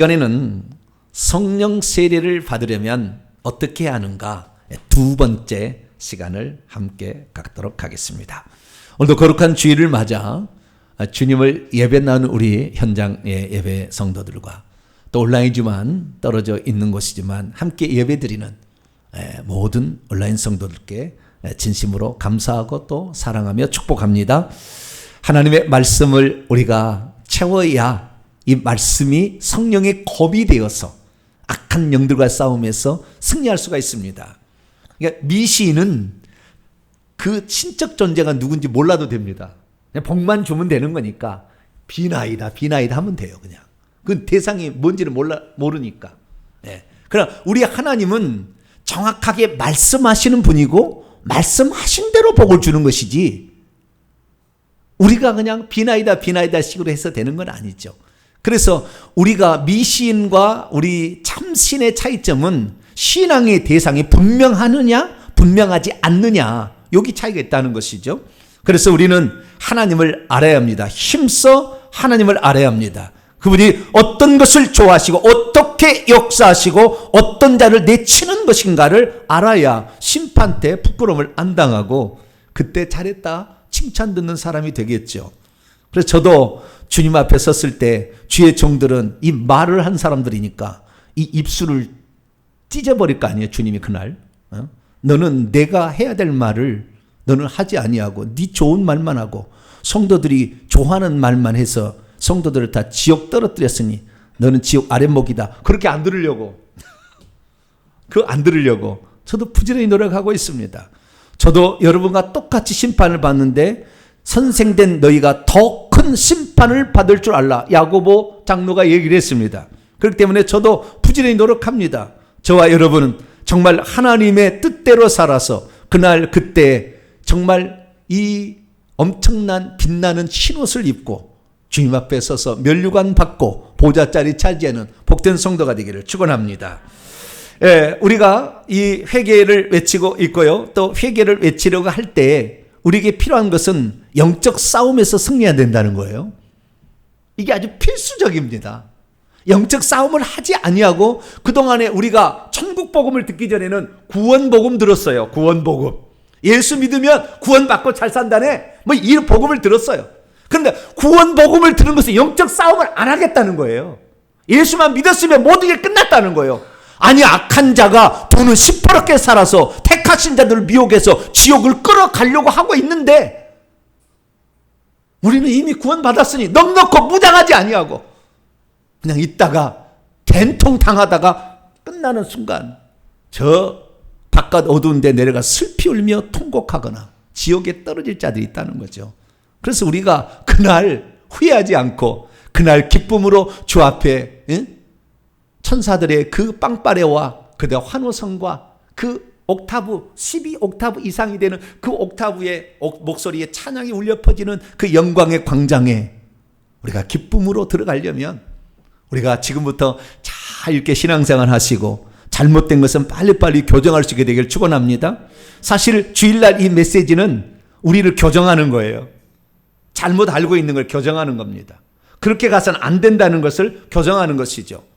이번에는 성령 세례를 받으려면 어떻게 하는가 두 번째 시간을 함께 갖도록 하겠습니다. 오늘도 거룩한 주일을 맞아 주님을 예배 나누는 우리 현장의 예배 성도들과 또 온라인이지만 떨어져 있는 곳이지만 함께 예배드리는 모든 온라인 성도들께 진심으로 감사하고 또 사랑하며 축복합니다. 하나님의 말씀을 우리가 채워야 이 말씀이 성령의 검이 되어서 악한 영들과 싸움에서 승리할 수가 있습니다. 그러니까 미시인은 그 신적 존재가 누군지 몰라도 됩니다. 그냥 복만 주면 되는 거니까 비나이다 하면 돼요. 그냥 그 대상이 뭔지를 모르니까. 그러나 우리 하나님은 정확하게 말씀하시는 분이고 말씀하신 대로 복을 주는 것이지 우리가 그냥 비나이다 식으로 해서 되는 건 아니죠. 그래서 우리가 미시인과 우리 참신의 차이점은 신앙의 대상이 분명하느냐 분명하지 않느냐 여기 차이가 있다는 것이죠. 그래서 우리는 하나님을 알아야 합니다. 힘써 하나님을 알아야 합니다. 그분이 어떤 것을 좋아하시고 어떻게 역사하시고 어떤 자를 내치는 것인가를 알아야 심판 때 부끄러움을 안 당하고 그때 잘했다 칭찬 듣는 사람이 되겠죠. 그래서 저도 주님 앞에 섰을 때 주의 종들은 이 말을 한 사람들이니까 이 입술을 찢어버릴 거 아니에요. 주님이 그날 너는 내가 해야 될 말을 너는 하지 아니하고 네 좋은 말만 하고 성도들이 좋아하는 말만 해서 성도들을 다 지옥 떨어뜨렸으니 너는 지옥 아랫목이다. 그렇게 안 들으려고 안 들으려고 저도 부지런히 노력하고 있습니다. 저도 여러분과 똑같이 심판을 받는데 선생된 너희가 더 큰 심판을 받을 줄 알라. 야고보 장로가 얘기를 했습니다. 그렇기 때문에 저도 부지런히 노력합니다. 저와 여러분은 정말 하나님의 뜻대로 살아서 그날 그때 정말 이 엄청난 빛나는 흰옷을 입고 주님 앞에 서서 면류관 받고 보좌자리 차지하는 복된 성도가 되기를 축원합니다. 우리가 이 회개를 외치고 있고요. 또 회개를 외치려고 할 때 우리에게 필요한 것은 영적 싸움에서 승리해야 된다는 거예요. 이게 아주 필수적입니다. 영적 싸움을 하지 아니하고 그동안에 우리가 천국 복음을 듣기 전에는 구원 복음 들었어요. 구원 복음. 예수 믿으면 구원받고 잘 산다네. 이 복음을 들었어요. 그런데 구원 복음을 들은 것은 영적 싸움을 안 하겠다는 거예요. 예수만 믿었으면 모든 게 끝났다는 거예요. 아니 악한 자가 돈을 시퍼렇게 살아서 택하신 자들을 미혹해서 지옥을 끌어가려고 하고 있는데 우리는 이미 구원받았으니 넉넉고 무장하지 아니하고 그냥 있다가 된통 당하다가 끝나는 순간 저 바깥 어두운 데 내려가 슬피 울며 통곡하거나 지옥에 떨어질 자들이 있다는 거죠. 그래서 우리가 그날 후회하지 않고 그날 기쁨으로 주 앞에 천사들의 그 빵빠레와 그들의 환호성과 그 옥타브 12옥타브 이상이 되는 그 옥타브의 목소리에 찬양이 울려 퍼지는 그 영광의 광장에 우리가 기쁨으로 들어가려면 우리가 지금부터 잘 이렇게 신앙생활 하시고 잘못된 것은 빨리빨리 교정할 수 있게 되길 축원합니다. 사실 주일날 이 메시지는 우리를 교정하는 거예요. 잘못 알고 있는 걸 교정하는 겁니다. 그렇게 가서는 안 된다는 것을 교정하는 것이죠.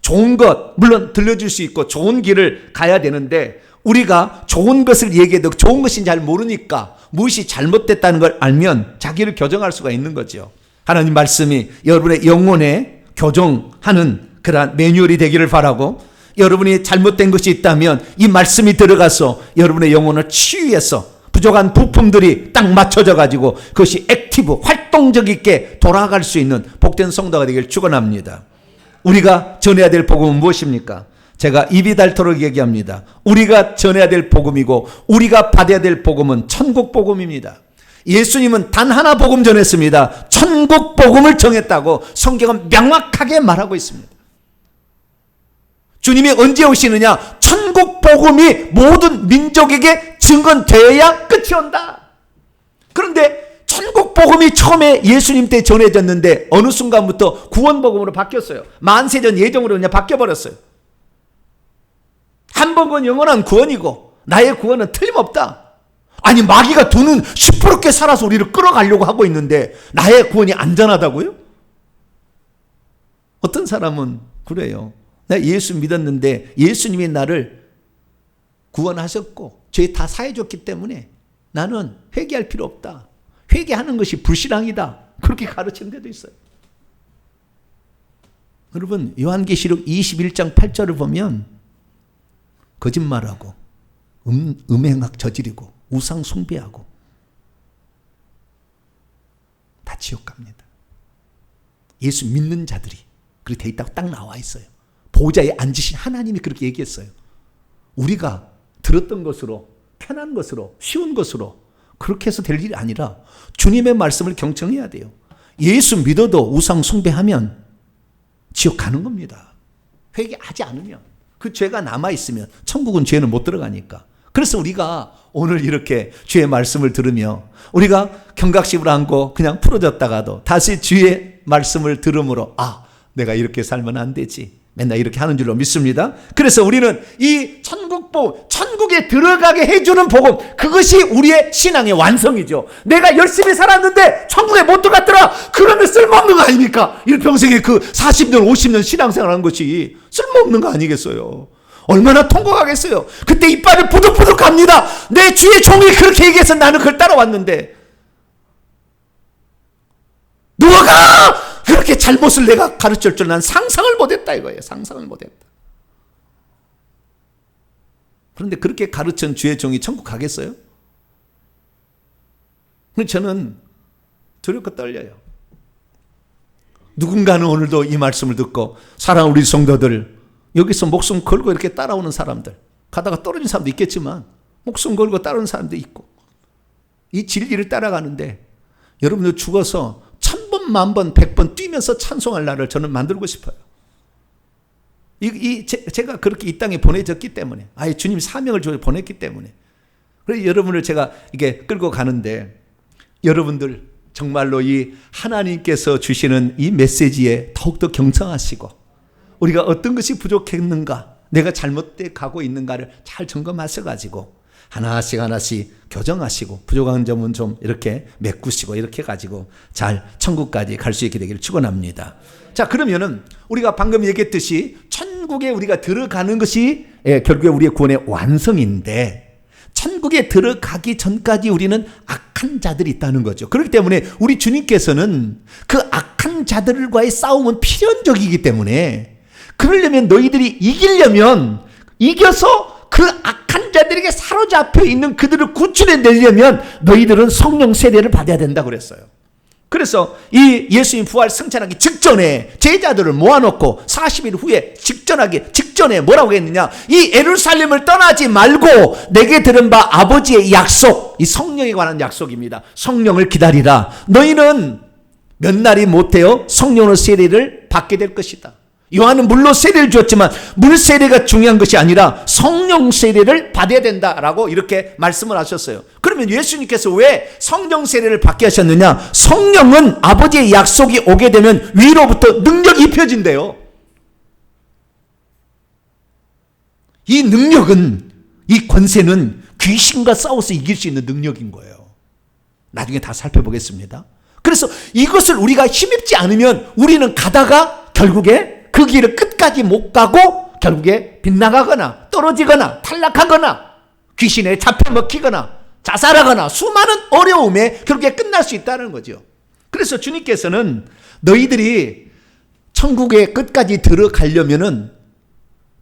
좋은 것 물론 들려줄 수 있고 좋은 길을 가야 되는데 우리가 좋은 것을 얘기해도 좋은 것인지 잘 모르니까 무엇이 잘못됐다는 걸 알면 자기를 교정할 수가 있는 거죠. 하나님 말씀이 여러분의 영혼에 교정하는 그러한 매뉴얼이 되기를 바라고 여러분이 잘못된 것이 있다면 이 말씀이 들어가서 여러분의 영혼을 치유해서 부족한 부품들이 딱 맞춰져 가지고 그것이 액티브 활동적이게 돌아갈 수 있는 복된 성도가 되길 축원합니다. 우리가 전해야 될 복음은 무엇입니까? 제가 입이 닳도록 얘기합니다. 우리가 전해야 될 복음이고 우리가 받아야 될 복음은 천국 복음입니다. 예수님은 단 하나 복음 전했습니다. 천국 복음을 정했다고 성경은 명확하게 말하고 있습니다. 주님이 언제 오시느냐? 천국 복음이 모든 민족에게 증언되어야 끝이 온다. 그런데 천국 복음이 처음에 예수님 때 전해졌는데 어느 순간부터 구원 복음으로 바뀌었어요. 만세전 예정으로 그냥 바뀌어버렸어요. 한 번은 영원한 구원이고 나의 구원은 틀림없다. 아니 마귀가 두는 시퍼렇게 살아서 우리를 끌어가려고 하고 있는데 나의 구원이 안전하다고요? 어떤 사람은 그래요. 내가 예수 믿었는데 예수님이 나를 구원하셨고 죄 다 사해줬기 때문에 나는 회개할 필요 없다. 회개하는 것이 불신앙이다. 그렇게 가르치는 데도 있어요. 여러분, 요한계시록 21장 8절을 보면 거짓말하고 음행악 저지르고 우상 숭배하고 다 지옥 갑니다. 예수 믿는 자들이 그렇게 돼 있다고 딱 나와 있어요. 보좌에 앉으신 하나님이 그렇게 얘기했어요. 우리가 들었던 것으로, 편한 것으로, 쉬운 것으로 그렇게 해서 될 일이 아니라 주님의 말씀을 경청해야 돼요. 예수 믿어도 우상 숭배하면 지옥 가는 겁니다. 회개하지 않으면, 그 죄가 남아있으면 천국은 죄는 못 들어가니까. 그래서 우리가 오늘 이렇게 주의 말씀을 들으며 우리가 경각심을 안고 그냥 풀어졌다가도 다시 주의 말씀을 들음으로 내가 이렇게 살면 안 되지. 맨날 이렇게 하는 줄로 믿습니다. 그래서 우리는 이 천국에 들어가게 해주는 복음, 그것이 우리의 신앙의 완성이죠. 내가 열심히 살았는데 천국에 못 들어갔더라. 그러면 쓸모없는 거 아닙니까? 일평생에 그 40년, 50년 신앙생활 한 것이 쓸모없는 거 아니겠어요? 얼마나 통곡하겠어요? 그때 이빨을 부들부들 갑니다. 내 주의 종이 그렇게 얘기해서 나는 그걸 따라왔는데 누가 그렇게 잘못을 내가 가르칠 줄 난 상상을 못했다 이거예요. 상상을 못했다. 그런데 그렇게 가르친 주의 종이 천국 가겠어요? 저는 두렵고 떨려요. 누군가는 오늘도 이 말씀을 듣고 사랑하는 우리 성도들, 여기서 목숨 걸고 이렇게 따라오는 사람들, 가다가 떨어진 사람도 있겠지만 목숨 걸고 따라오는 사람도 있고, 이 진리를 따라가는데 여러분들 죽어서 1000번, 10,000번, 100번 뛰면서 찬송할 날을 저는 만들고 싶어요. 제가 그렇게 이 땅에 보내졌기 때문에, 주님 사명을 보냈기 때문에. 그래서 여러분을 제가 이게 끌고 가는데, 여러분들 정말로 이 하나님께서 주시는 이 메시지에 더욱더 경청하시고, 우리가 어떤 것이 부족했는가, 내가 잘못돼 가고 있는가를 잘 점검하셔가지고 하나씩 교정하시고 부족한 점은 좀 이렇게 메꾸시고 이렇게 가지고 잘 천국까지 갈 수 있게 되기를 축원합니다. 자, 그러면은 우리가 방금 얘기했듯이 천국에 우리가 들어가는 것이 결국에 우리의 구원의 완성인데, 천국에 들어가기 전까지 우리는 악한 자들이 있다는 거죠. 그렇기 때문에 우리 주님께서는 그 악한 자들과의 싸움은 필연적이기 때문에, 그러려면 너희들이 이겨서 그 악한 자들에게 사로잡혀 있는 그들을 구출해내려면 너희들은 성령 세례를 받아야 된다고 그랬어요. 그래서 이 예수님 부활 승천하기 직전에 제자들을 모아놓고 40일 후에 직전에 뭐라고 했느냐, 이 예루살렘을 떠나지 말고 내게 들은 바 아버지의 약속, 이 성령에 관한 약속입니다. 성령을 기다리라. 너희는 몇 날이 못해요 성령으로 세례를 받게 될 것이다. 요한은 물로 세례를 주었지만 물 세례가 중요한 것이 아니라 성령 세례를 받아야 된다라고 이렇게 말씀을 하셨어요. 그러면 예수님께서 왜 성령 세례를 받게 하셨느냐? 성령은 아버지의 약속이 오게 되면 위로부터 능력이 입혀진대요. 이 능력은, 이 권세는 귀신과 싸워서 이길 수 있는 능력인 거예요. 나중에 다 살펴보겠습니다. 그래서 이것을 우리가 힘입지 않으면 우리는 가다가 결국에 그 길을 끝까지 못 가고 결국에 빗나가거나 떨어지거나 탈락하거나 귀신에 잡혀먹히거나 자살하거나 수많은 어려움에 결국에 끝날 수 있다는 거죠. 그래서 주님께서는 너희들이 천국에 끝까지 들어가려면은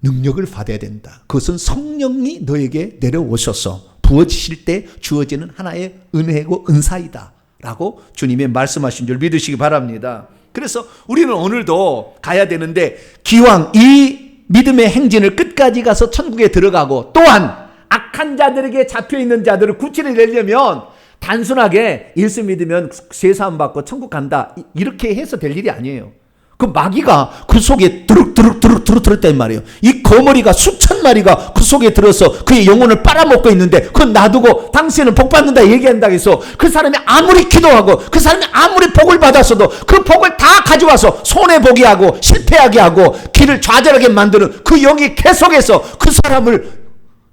능력을 받아야 된다. 그것은 성령이 너에게 내려오셔서 부어지실 때 주어지는 하나의 은혜고 은사이다 라고 주님이 말씀하신 줄 믿으시기 바랍니다. 그래서 우리는 오늘도 가야 되는데, 기왕 이 믿음의 행진을 끝까지 가서 천국에 들어가고, 또한 악한 자들에게 잡혀있는 자들을 구출해내려면 단순하게 예수 믿으면 세사함 받고 천국 간다 이렇게 해서 될 일이 아니에요. 그 마귀가 그 속에 두룩두룩 들었단 말이에요. 이 거머리가 수천 마리가 그 속에 들어서 그의 영혼을 빨아먹고 있는데, 그건 놔두고 당신은 복 받는다 얘기한다고 해서 그 사람이 아무리 기도하고 그 사람이 아무리 복을 받았어도 그 복을 다 가져와서 손해보게 하고 실패하게 하고 길을 좌절하게 만드는 그 영이 계속해서 그 사람을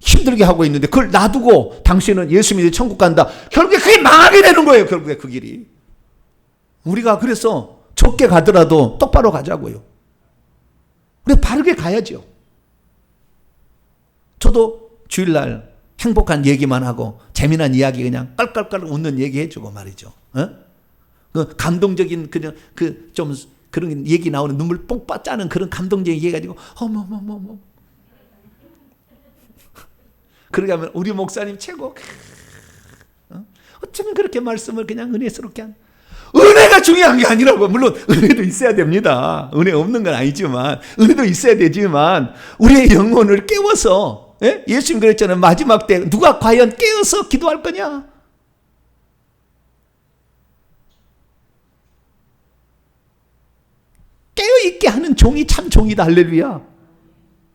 힘들게 하고 있는데, 그걸 놔두고 당신은 예수 믿어 천국 간다. 결국에 그게 망하게 되는 거예요. 결국에 그 길이. 우리가 그래서 적게 가더라도 똑바로 가자고요. 그래서 바르게 가야죠. 저도 주일날 행복한 얘기만 하고 재미난 이야기 그냥 깔깔깔 웃는 얘기 해주고 말이죠. 그 감동적인 그냥 좀 그런 얘기 나오는 눈물 뽕빠 짜는 그런 감동적인 얘기 가지고 어머머머머. 그러게 하면 우리 목사님 최고. 어쩌면 그렇게 말씀을 그냥 은혜스럽게 한. 은혜가 중요한 게 아니라고. 물론 은혜도 있어야 됩니다. 은혜 없는 건 아니지만 은혜도 있어야 되지만 우리의 영혼을 깨워서 예수님 그랬잖아요. 마지막 때 누가 과연 깨어서 기도할 거냐? 깨어있게 하는 종이 참 종이다. 할렐루야.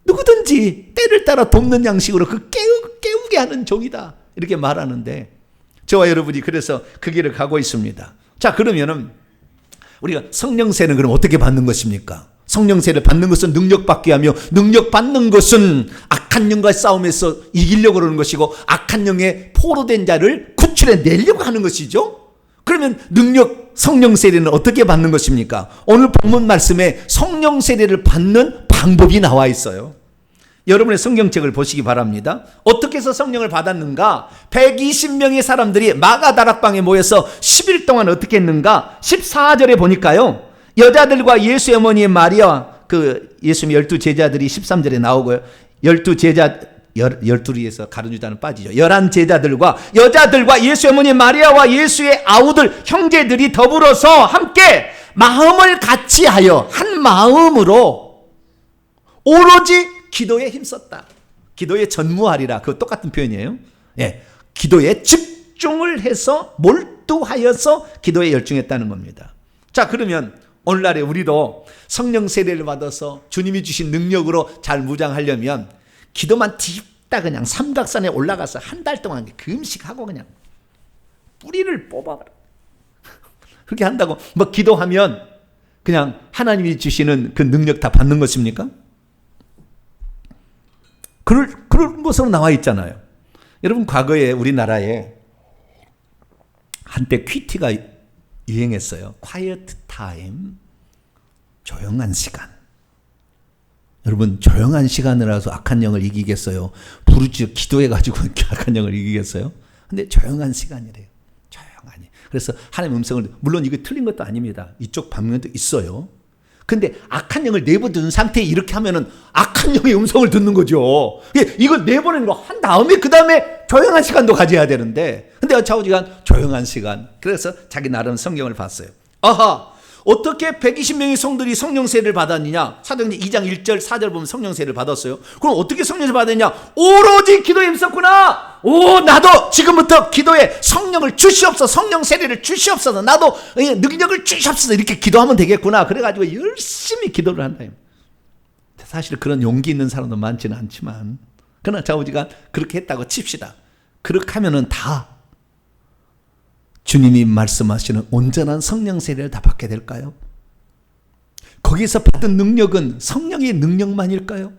누구든지 때를 따라 돕는 양식으로 깨우게 하는 종이다. 이렇게 말하는데 저와 여러분이 그래서 그 길을 가고 있습니다. 자, 그러면은 우리가 성령세는 그럼 어떻게 받는 것입니까? 성령세를 받는 것은 능력받게 하며 능력받는 것은 악한 영과의 싸움에서 이기려고 그러는 것이고 악한 영에 포로된 자를 구출해 내려고 하는 것이죠. 그러면 성령 세례는 어떻게 받는 것입니까? 오늘 본문 말씀에 성령 세례를 받는 방법이 나와 있어요. 여러분의 성경책을 보시기 바랍니다. 어떻게 해서 성령을 받았는가? 120명의 사람들이 마가다락방에 모여서 10일 동안 어떻게 했는가? 14절에 보니까요. 여자들과 예수의 어머니 마리아, 예수님의 12제자들이 13절에 나오고요. 12에서 가룟 유다는 빠지죠. 11제자들과 여자들과 예수의 어머니 마리아와 예수의 아우들 형제들이 더불어서 함께 마음을 같이하여 한 마음으로 오로지 기도에 힘썼다. 기도에 전무하리라. 그거 똑같은 표현이에요. 기도에 집중을 해서 몰두하여서 기도에 열중했다는 겁니다. 자, 그러면 오늘날에 우리도 성령 세례를 받아서 주님이 주신 능력으로 잘 무장하려면 기도만 딥다 그냥 삼각산에 올라가서 한 달 동안 금식하고 그냥 뿌리를 뽑아버려. 그렇게 한다고 뭐 기도하면 그냥 하나님이 주시는 그 능력 다 받는 것입니까? 그런 것으로 나와 있잖아요. 여러분, 과거에 우리나라에 한때 퀴티가 유행했어요. quiet time, 조용한 시간. 여러분, 조용한 시간이라서 악한 영을 이기겠어요? 부르짖어 기도해가지고 악한 영을 이기겠어요? 근데 조용한 시간이래요. 조용하니. 그래서 하나님의 음성을, 물론 이게 틀린 것도 아닙니다. 이쪽 방면도 있어요. 근데 악한 영을 내버려둔 상태에 이렇게 하면은 악한 영의 음성을 듣는 거죠. 이걸 내보내는 거 한 다음에 그 다음에 조용한 시간도 가져야 되는데, 근데 좌우지간 조용한 시간. 그래서 자기 나름 성경을 봤어요. 아하, 어떻게 120명의 성들이 성령세를 받았느냐? 사도행전 2장 1절 4절 보면 성령세를 받았어요. 그럼 어떻게 성령세를 받았냐? 오로지 기도에 힘썼구나. 나도 지금부터 기도에 성령을 주시옵소서, 성령세례를 주시옵소서, 나도 능력을 주시옵소서, 이렇게 기도하면 되겠구나. 그래가지고 열심히 기도를 한다. 사실 그런 용기 있는 사람도 많지는 않지만, 그러나 좌우지간 그렇게 했다고 칩시다. 그렇게 하면은 다 주님이 말씀하시는 온전한 성령 세례를 다 받게 될까요? 거기서 받은 능력은 성령의 능력만일까요?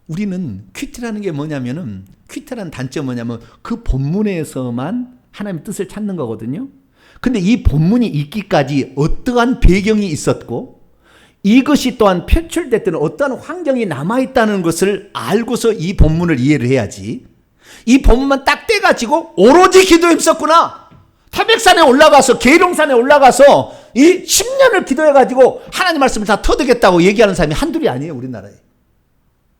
우리는 퀴트라는 게 뭐냐면은, 퀴트라는 단점은 뭐냐면 그 본문에서만 하나님의 뜻을 찾는 거거든요. 근데 이 본문이 있기까지 어떠한 배경이 있었고 이것이 또한 표출될 때는 어떠한 환경이 남아있다는 것을 알고서 이 본문을 이해를 해야지, 이 본문만 딱 떼가지고 오로지 기도에 힘썼구나, 태백산에 올라가서 계룡산에 올라가서 이 10년을 기도해가지고 하나님 말씀을 다 터득했다고 얘기하는 사람이 한둘이 아니에요. 우리나라에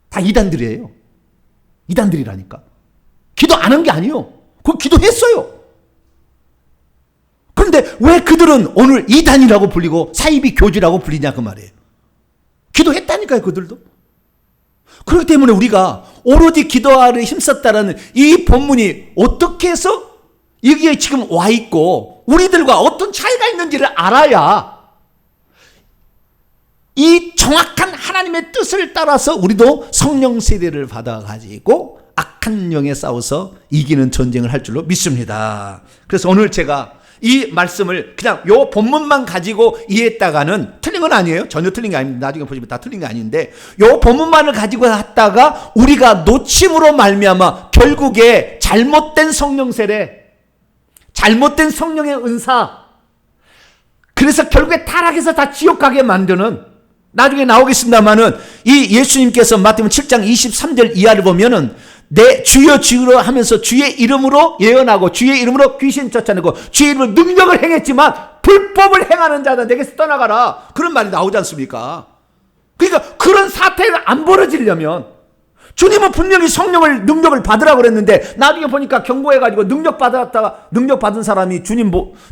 다 이단들이에요. 이단들이라니까. 기도 안 한 게 아니에요. 그 기도했어요. 그런데 왜 그들은 오늘 이단이라고 불리고 사이비 교주라고 불리냐 그 말이에요. 기도했다니까요, 그들도. 그렇기 때문에 우리가 오로지 기도하려 힘썼다라는 이 본문이 어떻게 해서 여기에 지금 와 있고 우리들과 어떤 차이가 있는지를 알아야 이 정확한 하나님의 뜻을 따라서 우리도 성령 세례를 받아가지고 악한 영에 싸워서 이기는 전쟁을 할 줄로 믿습니다. 그래서 오늘 제가 이 말씀을 그냥 요 본문만 가지고 이해했다가는 틀린 건 아니에요. 전혀 틀린 게 아닌데, 나중에 보시면 다 틀린 게 아닌데, 요 본문만을 가지고 했다가 우리가 놓침으로 말미암아 결국에 잘못된 성령 세례, 잘못된 성령의 은사, 그래서 결국에 타락해서 다 지옥 가게 만드는, 나중에 나오겠습니다만은 이 예수님께서 마태복음 7장 23절 이하를 보면은 내 주여 주여 하면서 주의 이름으로 예언하고 주의 이름으로 귀신 쫓아내고 주의 이름으로 능력을 행했지만 불법을 행하는 자는 내게서 떠나가라, 그런 말이 나오지 않습니까? 그러니까 그런 사태가 안 벌어지려면 주님은 분명히 성령을 능력을 받으라고 그랬는데 나중에 보니까 경고해가지고 능력 받은 사람이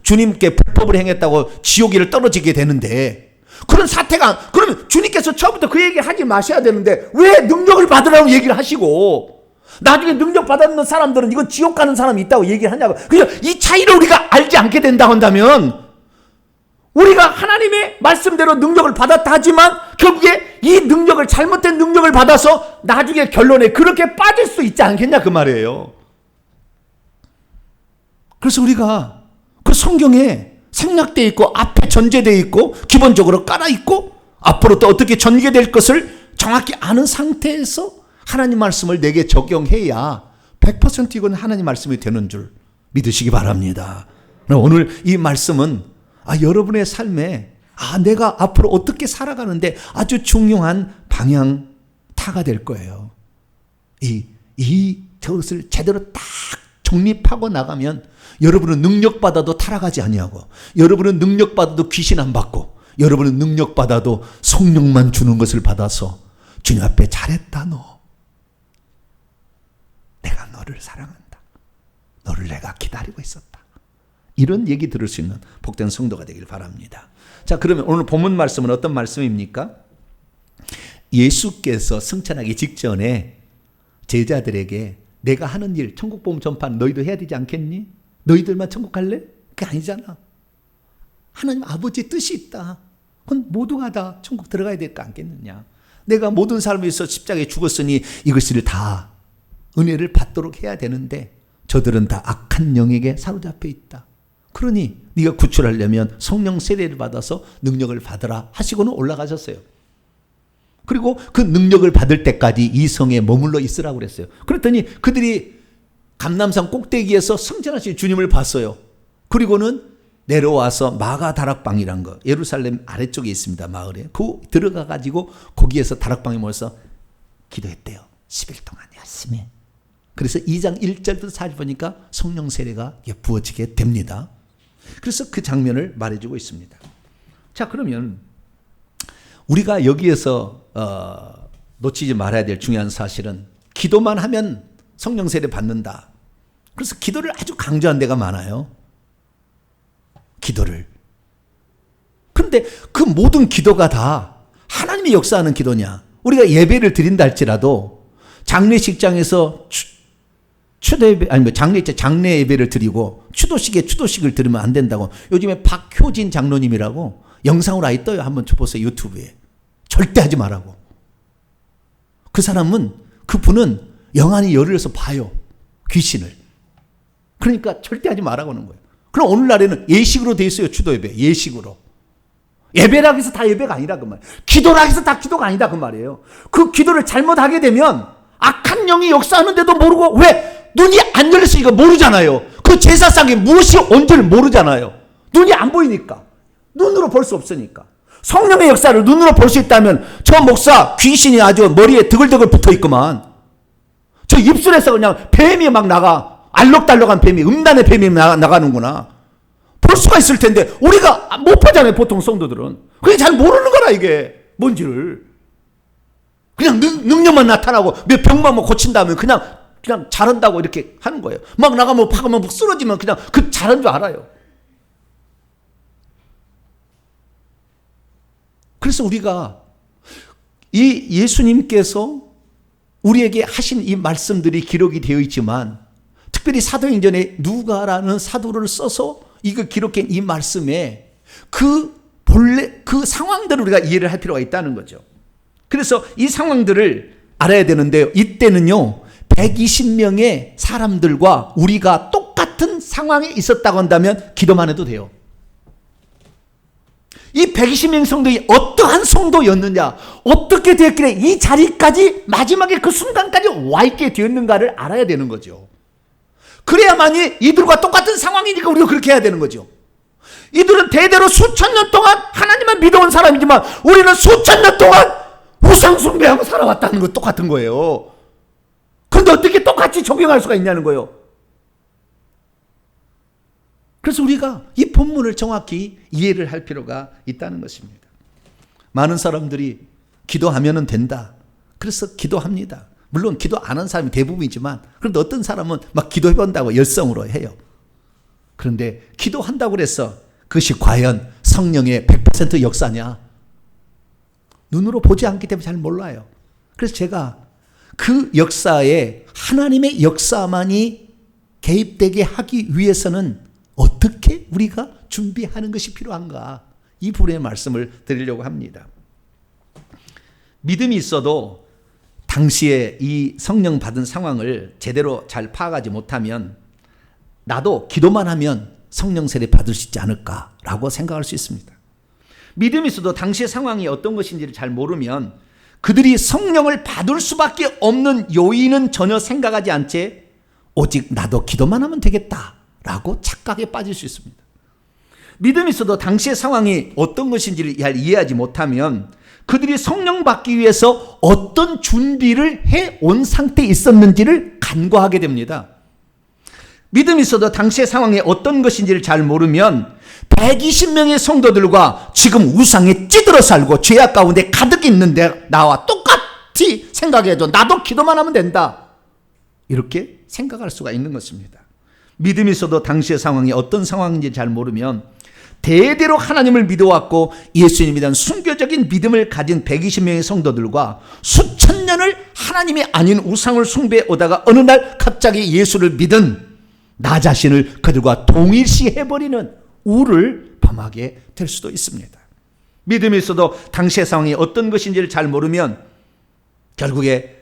주님께 불법을 행했다고 지옥에를 떨어지게 되는데, 그런 사태가, 그러면 주님께서 처음부터 그 얘기를 하지 마셔야 되는데 왜 능력을 받으라고 얘기를 하시고 나중에 능력 받았는 사람들은 이건 지옥 가는 사람이 있다고 얘기를 하냐고. 그래서 이 차이를 우리가 알지 않게 된다 한다면 우리가 하나님의 말씀대로 능력을 받았다 하지만 결국에 이 능력을, 잘못된 능력을 받아서 나중에 결론에 그렇게 빠질 수 있지 않겠냐 그 말이에요. 그래서 우리가 그 성경에 생략되어 있고 앞에 전제되어 있고 기본적으로 깔아 있고 앞으로 또 어떻게 전개될 것을 정확히 아는 상태에서 하나님 말씀을 내게 적용해야 100% 이건 하나님 말씀이 되는 줄 믿으시기 바랍니다. 오늘 이 말씀은 여러분의 삶에 내가 앞으로 어떻게 살아가는데 아주 중요한 방향타가 될 거예요. 저것을 제대로 딱 정립하고 나가면 여러분은 능력받아도 타락하지 아니하고, 여러분은 능력받아도 귀신 안 받고, 여러분은 능력받아도 성령만 주는 것을 받아서 주님 앞에 잘했다 너. 내가 너를 사랑한다. 너를 내가 기다리고 있었다. 이런 얘기 들을 수 있는 복된 성도가 되길 바랍니다. 자, 그러면 오늘 본문 말씀은 어떤 말씀입니까? 예수께서 승천하기 직전에 제자들에게 내가 하는 일, 천국 복음 전파는 너희도 해야 되지 않겠니? 너희들만 천국 갈래? 그게 아니잖아. 하나님 아버지의 뜻이 있다. 그건 모두가 다 천국 들어가야 될 거 아니겠느냐. 내가 모든 삶을 위해서 십자가에 죽었으니 이것을 다 은혜를 받도록 해야 되는데 저들은 다 악한 영에게 사로잡혀 있다. 그러니 네가 구출하려면 성령 세례를 받아서 능력을 받으라 하시고는 올라가셨어요. 그리고 그 능력을 받을 때까지 이 성에 머물러 있으라고 그랬어요. 그랬더니 그들이 감람산 꼭대기에서 승천하신 주님을 봤어요. 그리고는 내려와서 마가 다락방이란 거, 예루살렘 아래쪽에 있습니다. 마을에. 그 들어가 가지고 거기에서 다락방에 모여서 기도했대요. 10일 동안 열심히. 그래서 2장 1절부터 4절 보니까 성령 세례가 부어지게 됩니다. 그래서 그 장면을 말해주고 있습니다. 자, 그러면 우리가 여기에서 놓치지 말아야 될 중요한 사실은 기도만 하면 성령 세례 받는다. 그래서 기도를 아주 강조한 데가 많아요. 기도를. 그런데 그 모든 기도가 다 하나님이 역사하는 기도냐? 우리가 예배를 드린다 할지라도 장례식장에서 장례 예배를 드리고 추도식을 드리면 안 된다고 요즘에 박효진 장로님이라고 영상으로 아예 떠요. 한번 쳐보세요. 유튜브에. 절대 하지 말라고. 그분은 영안이 열려서 봐요. 귀신을. 그러니까 절대 하지 말라고 하는 거예요. 그럼 오늘날에는 예식으로 돼 있어요. 추도 예배. 예식으로. 예배라고 해서 다 예배가 아니라 그 말이에요. 기도라고 해서 다 기도가 아니다 그 말이에요. 그 기도를 잘못하게 되면 악한 영이 역사하는데도 모르고, 왜? 눈이 안 열렸으니까 모르잖아요. 그 제사상에 무엇이 온지를 모르잖아요. 눈이 안 보이니까. 눈으로 볼 수 없으니까. 성령의 역사를 눈으로 볼 수 있다면 저 목사 귀신이 아주 머리에 드글드글 붙어 있구만. 저 입술에서 그냥 뱀이 막 나가. 알록달록한 뱀이, 음란의 뱀이 나가는구나. 볼 수가 있을 텐데 우리가 못 보잖아요. 보통 성도들은. 그게 잘 모르는 거라 이게 뭔지를. 그냥 능력만 나타나고 몇 병만 고친다면 그냥 잘한다고 이렇게 하는 거예요. 막 나가면 파가면 쓰러지면 그냥 그 잘한 줄 알아요. 그래서 우리가 이 예수님께서 우리에게 하신 이 말씀들이 기록이 되어 있지만 특별히 사도행전에 누가라는 사도를 써서 이걸 기록한 이 말씀에 본래 그 상황들을 우리가 이해를 할 필요가 있다는 거죠. 그래서 이 상황들을 알아야 되는데요. 이때는요, 120명의 사람들과 우리가 똑같은 상황에 있었다고 한다면 기도만 해도 돼요. 이 120명 성도이 어떠한 성도였느냐, 어떻게 되었길래 이 자리까지 마지막에 그 순간까지 와 있게 되었는가를 알아야 되는 거죠. 그래야만이 이들과 똑같은 상황이니까 우리가 그렇게 해야 되는 거죠. 이들은 대대로 수천 년 동안 하나님만 믿어온 사람이지만 우리는 수천 년 동안 우상 숭배하고 살아왔다는 거 똑같은 거예요. 그런데 어떻게 똑같이 적용할 수가 있냐는 거예요. 그래서 우리가 이 본문을 정확히 이해를 할 필요가 있다는 것입니다. 많은 사람들이 기도하면 된다. 그래서 기도합니다. 물론 기도 안 하는 사람이 대부분이지만 그런데 어떤 사람은 막 기도해본다고 열성으로 해요. 그런데 기도한다고 해서 그것이 과연 성령의 100% 역사냐? 눈으로 보지 않기 때문에 잘 몰라요. 그래서 제가 그 역사에 하나님의 역사만이 개입되게 하기 위해서는 어떻게 우리가 준비하는 것이 필요한가? 이 부분의 말씀을 드리려고 합니다. 믿음이 있어도 당시에 이 성령 받은 상황을 제대로 잘 파악하지 못하면 나도 기도만 하면 성령 세례 받을 수 있지 않을까라고 생각할 수 있습니다. 믿음이 있어도 당시의 상황이 어떤 것인지를 잘 모르면 그들이 성령을 받을 수밖에 없는 요인은 전혀 생각하지 않지 오직 나도 기도만 하면 되겠다라고 착각에 빠질 수 있습니다. 믿음이 있어도 당시의 상황이 어떤 것인지를 잘 이해하지 못하면 그들이 성령 받기 위해서 어떤 준비를 해온 상태에 있었는지를 간과하게 됩니다. 믿음이 있어도 당시의 상황이 어떤 것인지를 잘 모르면 120명의 성도들과 지금 우상에 찌들어 살고 죄악 가운데 가득 있는데 나와 똑같이 생각해도 나도 기도만 하면 된다. 이렇게 생각할 수가 있는 것입니다. 믿음이 있어도 당시의 상황이 어떤 상황인지 잘 모르면 대대로 하나님을 믿어왔고 예수님에 대한 순교적인 믿음을 가진 120명의 성도들과 수천 년을 하나님이 아닌 우상을 숭배해 오다가 어느 날 갑자기 예수를 믿은 나 자신을 그들과 동일시해버리는 우를 범하게 될 수도 있습니다. 믿음이 있어도 당시의 상황이 어떤 것인지를 잘 모르면 결국에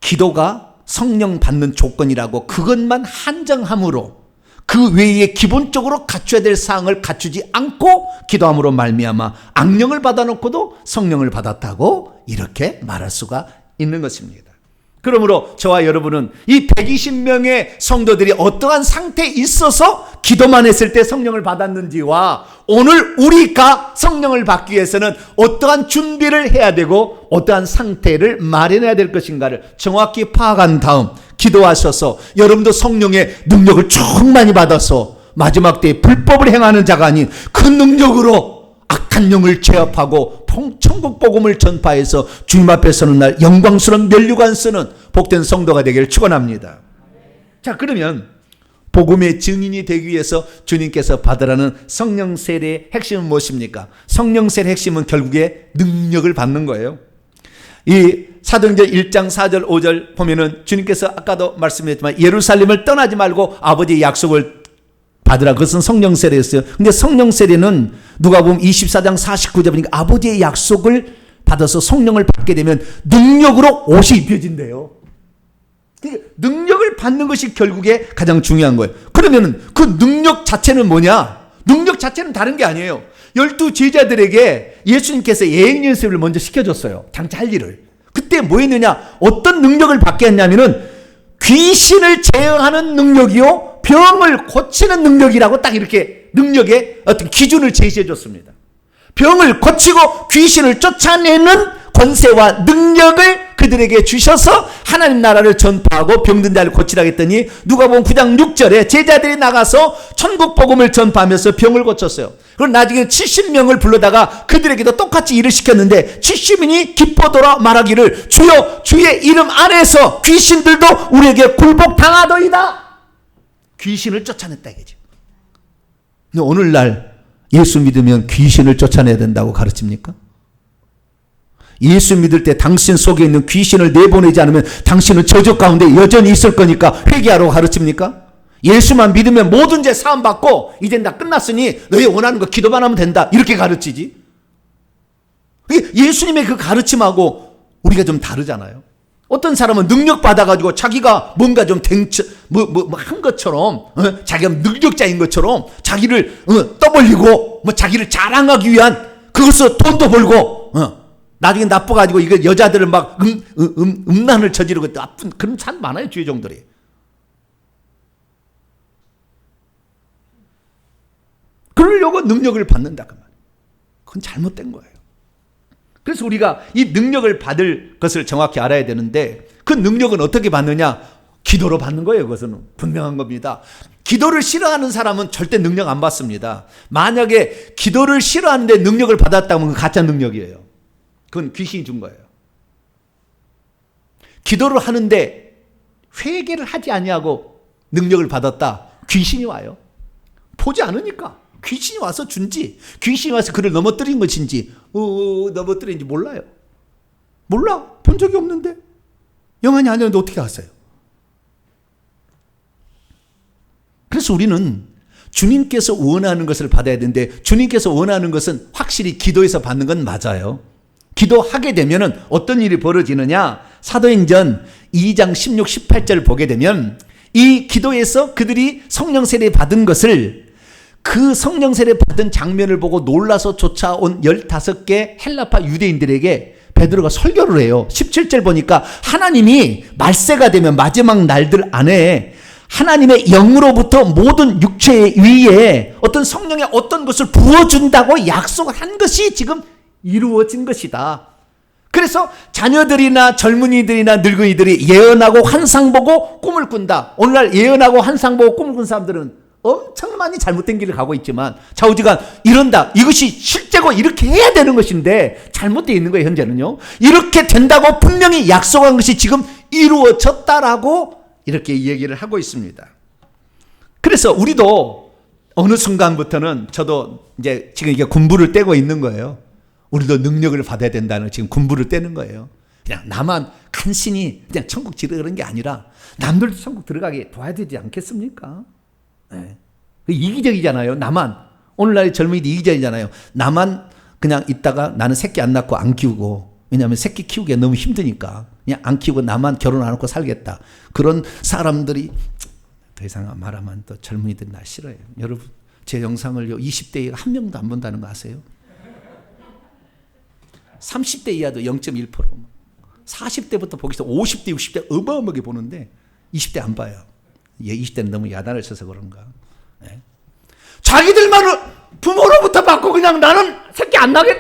기도가 성령 받는 조건이라고 그것만 한정함으로 그 외에 기본적으로 갖춰야 될 사항을 갖추지 않고 기도함으로 말미암아 악령을 받아놓고도 성령을 받았다고 이렇게 말할 수가 있는 것입니다. 그러므로 저와 여러분은 이 120명의 성도들이 어떠한 상태에 있어서 기도만 했을 때 성령을 받았는지와 오늘 우리가 성령을 받기 위해서는 어떠한 준비를 해야 되고 어떠한 상태를 마련해야 될 것인가를 정확히 파악한 다음 기도하셔서 여러분도 성령의 능력을 충만히 받아서 마지막 때에 불법을 행하는 자가 아닌 그 능력으로 악한 영을 제압하고 천국 복음을 전파해서 주님 앞에 서는 날 영광스러운 면류관 쓰는 복된 성도가 되기를 축원합니다. 자, 그러면 복음의 증인이 되기 위해서 주님께서 받으라는 성령 세례의 핵심은 무엇입니까? 성령 세례의 핵심은 결국에 능력을 받는 거예요. 이 사도행전 1장 4절 5절 보면은 주님께서 아까도 말씀했지만 예루살렘을 떠나지 말고 아버지의 약속을 받으라. 그것은 성령 세례였어요. 근데 성령 세례는 누가 보면 24장 49절 보니까 아버지의 약속을 받아서 성령을 받게 되면 능력으로 옷이 입혀진대요. 능력을 받는 것이 결국에 가장 중요한 거예요. 그러면 그 능력 자체는 뭐냐? 능력 자체는 다른 게 아니에요. 12 제자들에게 예수님께서 예행 연습을 먼저 시켜줬어요. 장차 할 일을. 그때 뭐 했느냐? 어떤 능력을 받게 했냐면은 귀신을 제어하는 능력이요, 병을 고치는 능력이라고 딱 이렇게 능력의 어떤 기준을 제시해 줬습니다. 병을 고치고 귀신을 쫓아내는 권세와 능력을 그들에게 주셔서 하나님 나라를 전파하고 병든 자를 고치라 했더니 누가복음 9장 6절에 제자들이 나가서 천국 복음을 전파하면서 병을 고쳤어요. 그리고 나중에 70명을 불러다가 그들에게도 똑같이 일을 시켰는데 70인이 기뻐돌아 말하기를 주여 주의 이름 안에서 귀신들도 우리에게 굴복당하더이다. 귀신을 쫓아냈다 이거죠. 근데 오늘날 예수 믿으면 귀신을 쫓아내야 된다고 가르칩니까? 예수 믿을 때 당신 속에 있는 귀신을 내보내지 않으면 당신은 저주 가운데 여전히 있을 거니까 회개하라고 가르칩니까? 예수만 믿으면 모든 죄 사함 받고 이젠 다 끝났으니 너희 원하는 거 기도만 하면 된다 이렇게 가르치지. 예수님의 그 가르침하고 우리가 좀 다르잖아요. 어떤 사람은 능력 받아가지고 자기가 뭔가 좀 한 것처럼 자기가 능력자인 것처럼 자기를 떠벌리고 자기를 자랑하기 위한 그것으로 돈도 벌고 나중에 나빠가지고 이거 여자들을 막 음란을 저지르고 나쁜 그런 참 많아요. 주의종들이. 그러려고 능력을 받는다 그 말이에요. 그건 잘못된 거예요. 그래서 우리가 이 능력을 받을 것을 정확히 알아야 되는데 그 능력은 어떻게 받느냐? 기도로 받는 거예요. 그것은 분명한 겁니다. 기도를 싫어하는 사람은 절대 능력 안 받습니다. 만약에 기도를 싫어하는데 능력을 받았다면 그건 가짜 능력이에요. 그건 귀신이 준 거예요. 기도를 하는데 회개를 하지 아니하고 능력을 받았다. 귀신이 와요. 보지 않으니까. 귀신이 와서 준지, 귀신이 와서 그를 넘어뜨린 것인지, 넘어뜨린지 몰라요. 몰라. 본 적이 없는데. 영안이 아니었는데 어떻게 아세요? 그래서 우리는 주님께서 원하는 것을 받아야 되는데, 주님께서 원하는 것은 확실히 기도에서 받는 건 맞아요. 기도하게 되면 어떤 일이 벌어지느냐? 사도행전 2장 16, 18절을 보게 되면 이 기도에서 그들이 성령 세례 받은 것을, 그 성령 세례 받은 장면을 보고 놀라서 쫓아온 15개 헬라파 유대인들에게 베드로가 설교를 해요. 17절 보니까 하나님이 말세가 되면 마지막 날들 안에 하나님의 영으로부터 모든 육체 위에 어떤 성령의 어떤 것을 부어준다고 약속을 한 것이 지금 이루어진 것이다. 그래서 자녀들이나 젊은이들이나 늙은이들이 예언하고 환상 보고 꿈을 꾼다. 오늘날 예언하고 환상 보고 꿈을 꾼 사람들은 엄청 많이 잘못된 길을 가고 있지만 좌우지간 이런다. 이것이 실제고 이렇게 해야 되는 것인데 잘못되어 있는 거예요. 현재는요. 이렇게 된다고 분명히 약속한 것이 지금 이루어졌다라고 이렇게 얘기를 하고 있습니다. 그래서 우리도 어느 순간부터는 저도 이제 지금 이게 군부를 떼고 있는 거예요. 우리도 능력을 받아야 된다는 지금 군부를 떼는 거예요. 그냥 나만 간신히 그냥 천국 지르는 게 아니라 남들도 천국 들어가게 도와야 되지 않겠습니까? 네. 이기적이잖아요. 나만. 오늘날의 젊은이들 이기적이잖아요. 나만 그냥 있다가 나는 새끼 안 낳고 안 키우고, 왜냐하면 새끼 키우기가 너무 힘드니까 그냥 안 키우고 나만 결혼 안 하고 살겠다. 그런 사람들이 더 이상 말하면 또 젊은이들이 나 싫어해요. 여러분 제 영상을요 20대에 한 명도 안 본다는 거 아세요? 30대 이하도 0.1%, 40대부터 보기 시작 50대 60대 어마어마하게 보는데 20대 안 봐요. 20대는 너무 야단을 쳐서 그런가. 네. 자기들만은 부모로부터 받고 그냥 나는 새끼 안 나겠.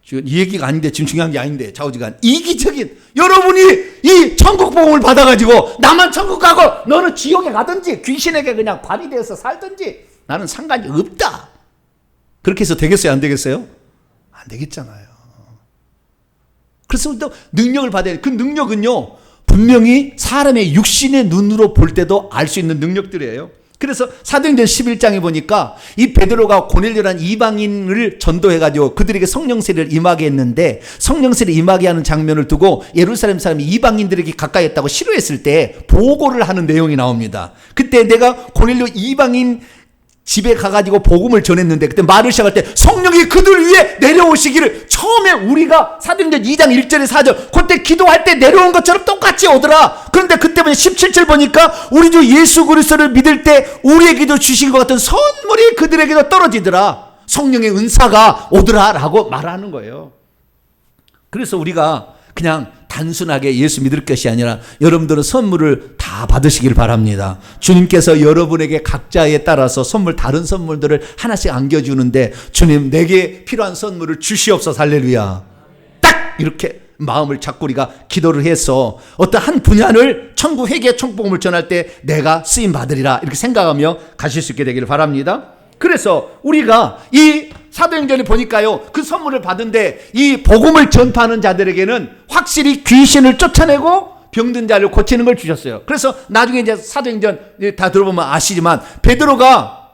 이 얘기가 아닌데 지금 중요한 게 아닌데 좌우지간 이기적인 여러분이 이 천국 복음을 받아가지고 나만 천국 가고 너는 지옥에 가든지 귀신에게 그냥 밥이 되어서 살든지 나는 상관이 없다. 그렇게 해서 되겠어요? 안 되겠어요? 안 되겠잖아요. 그래서 또 능력을 받아야 돼. 그 능력은요 분명히 사람의 육신의 눈으로 볼 때도 알 수 있는 능력들이에요. 그래서 사도행전 11장에 보니까 이 베드로가 고넬료라는 이방인을 전도해가지고 그들에게 성령세를 임하게 했는데 성령세를 임하게 하는 장면을 두고 예루살렘 사람이 이방인들에게 가까이 했다고 싫어했을 때 보고를 하는 내용이 나옵니다. 그때 내가 고넬료 이방인 집에 가가지고 복음을 전했는데 그때 말을 시작할 때 성령이 그들 위에 내려오시기를 처음에 우리가 사도행전 2장 1절에 4절 그때 기도할 때 내려온 것처럼 똑같이 오더라. 그런데 그때 보니 17절 보니까 우리 주 예수 그리스도를 믿을 때 우리에게도 주신 것 같은 선물이 그들에게도 떨어지더라. 성령의 은사가 오더라 라고 말하는 거예요. 그래서 우리가 그냥 단순하게 예수 믿을 것이 아니라 여러분들은 선물을 다 받으시길 바랍니다. 주님께서 여러분에게 각자에 따라서 선물, 다른 선물들을 하나씩 안겨주는데 주님 내게 필요한 선물을 주시옵소서. 할렐루야. 딱 이렇게 마음을 잡고 우리가 기도를 해서 어떤 한 분야를 천국 회개 천국복음을 전할 때 내가 쓰임 받으리라 이렇게 생각하며 가실 수 있게 되기를 바랍니다. 그래서 우리가 이 사도행전에 보니까요 그 선물을 받은데 이 복음을 전파하는 자들에게는 확실히 귀신을 쫓아내고 병든 자를 고치는 걸 주셨어요. 그래서 나중에 이제 사도행전 다 들어보면 아시지만 베드로가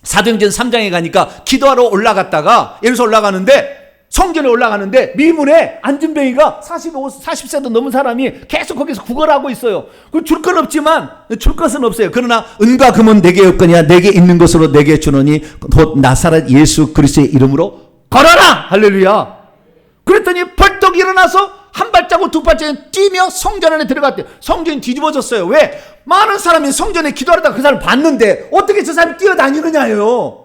사도행전 3장에 가니까 기도하러 올라갔다가 예루살렘 올라가는데 성전에 올라가는데 미문에 안진뱅이가 40세도 넘은 사람이 계속 거기서 구걸하고 있어요. 줄 건 없지만 줄 것은 없어요. 그러나 은과 금은 내게 없거니와 내게 있는 것으로 내게 주노니 곧 나사렛 예수 그리스도의 이름으로 걸어라. 할렐루야. 그랬더니 벌떡 일어나서 한 발자국 두 발자국 뛰며 성전 안에 들어갔대요. 성전이 뒤집어졌어요. 왜? 많은 사람이 성전에 기도하다가 그 사람을 봤는데 어떻게 저 사람이 뛰어다니느냐요.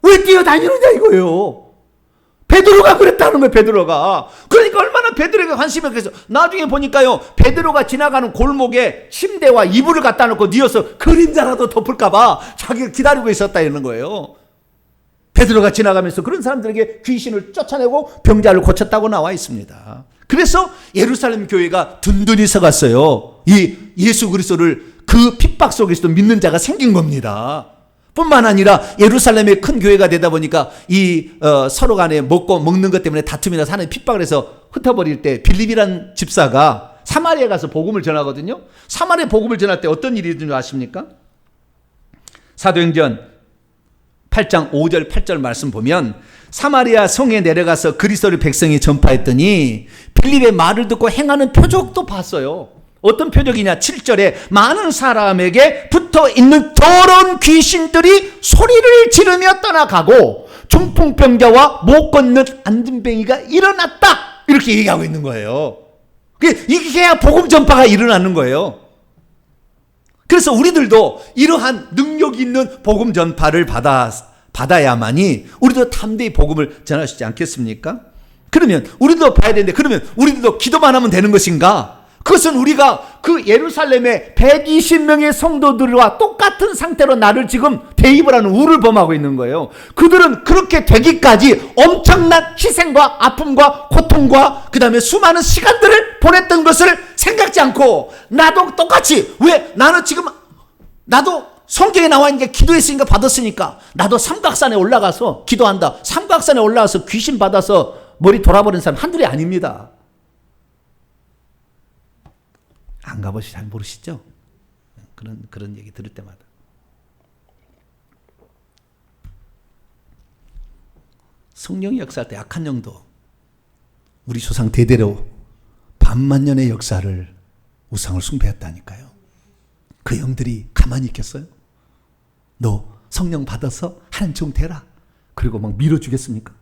왜 뛰어다니느냐 이거예요. 베드로가 그랬다는 거예요. 베드로가. 그러니까 얼마나 정말 베드로에게 관심이 없겠어. 나중에 보니까요, 베드로가 지나가는 골목에 침대와 이불을 갖다 놓고 뉘어서 그림자라도 덮을까봐 자기가 기다리고 있었다 이러는 거예요. 베드로가 지나가면서 그런 사람들에게 귀신을 쫓아내고 병자를 고쳤다고 나와 있습니다. 그래서 예루살렘 교회가 든든히 서갔어요. 이 예수 그리스도를 그 핍박 속에서도 믿는 자가 생긴 겁니다. 뿐만 아니라 예루살렘의 큰 교회가 되다 보니까 서로 간에 먹고 먹는 것 때문에 다툼이 나서 하나님 핍박을 해서 흩어버릴 때 빌립이라는 집사가 사마리아에 가서 복음을 전하거든요. 사마리아 복음을 전할 때 어떤 일이 있는 줄 아십니까? 사도행전 8장 5절 8절 말씀 보면 사마리아 성에 내려가서 그리스도를 백성이 전파했더니 빌립의 말을 듣고 행하는 표적도 봤어요. 어떤 표적이냐? 7절에 많은 사람에게 붙어있는 더러운 귀신들이 소리를 지르며 떠나가고 중풍병자와 못 걷는 안진뱅이가 일어났다, 이렇게 얘기하고 있는 거예요. 이게 복음 전파가 일어나는 거예요. 그래서 우리들도 이러한 능력 있는 복음 전파를 받아야만이 우리도 담대히 복음을 전할 수 있지 않겠습니까? 그러면 우리도 봐야 되는데, 그러면 우리들도 기도만 하면 되는 것인가? 그것은 우리가 그 예루살렘의 120명의 성도들과 똑같은 상태로 나를 지금 대입을 하는 우를 범하고 있는 거예요. 그들은 그렇게 되기까지 엄청난 희생과 아픔과 고통과 그 다음에 수많은 시간들을 보냈던 것을 생각지 않고, 나도 똑같이, 왜 나도 성경에 나와 있는 게 기도했으니까 받았으니까 나도 삼각산에 올라가서 기도한다. 삼각산에 올라가서 귀신 받아서 머리 돌아버린 사람 한둘이 아닙니다. 안 가보시 잘 모르시죠? 그런 얘기 들을 때마다. 성령이 역사할 때 악한 영도 우리 조상 대대로 반만년의 역사를 우상을 숭배했다니까요. 그 영들이 가만히 있겠어요? 너 성령 받아서 하나님 종 되라, 그리고 막 밀어주겠습니까?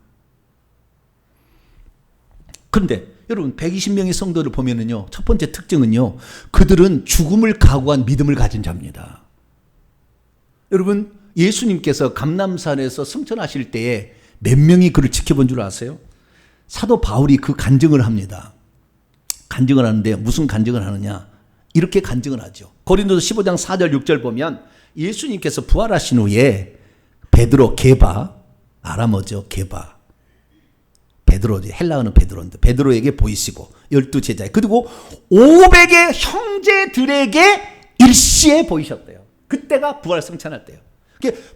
그런데 여러분, 120명의 성도를 보면은요, 첫 번째 특징은요, 그들은 죽음을 각오한 믿음을 가진 자입니다. 여러분, 예수님께서 감람산에서 승천하실 때에 몇 명이 그를 지켜본 줄 아세요? 사도 바울이 그 간증을 합니다. 간증을 하는데 무슨 간증을 하느냐? 이렇게 간증을 하죠. 고린도서 15장 4절 6절 보면 예수님께서 부활하신 후에 베드로, 게바, 아람어죠, 게바, 베드로, 헬라어는 베드로인데 베드로에게 보이시고 12제자, 그리고 500의 형제들에게 일시에 보이셨대요. 그때가 부활 승천할 때요.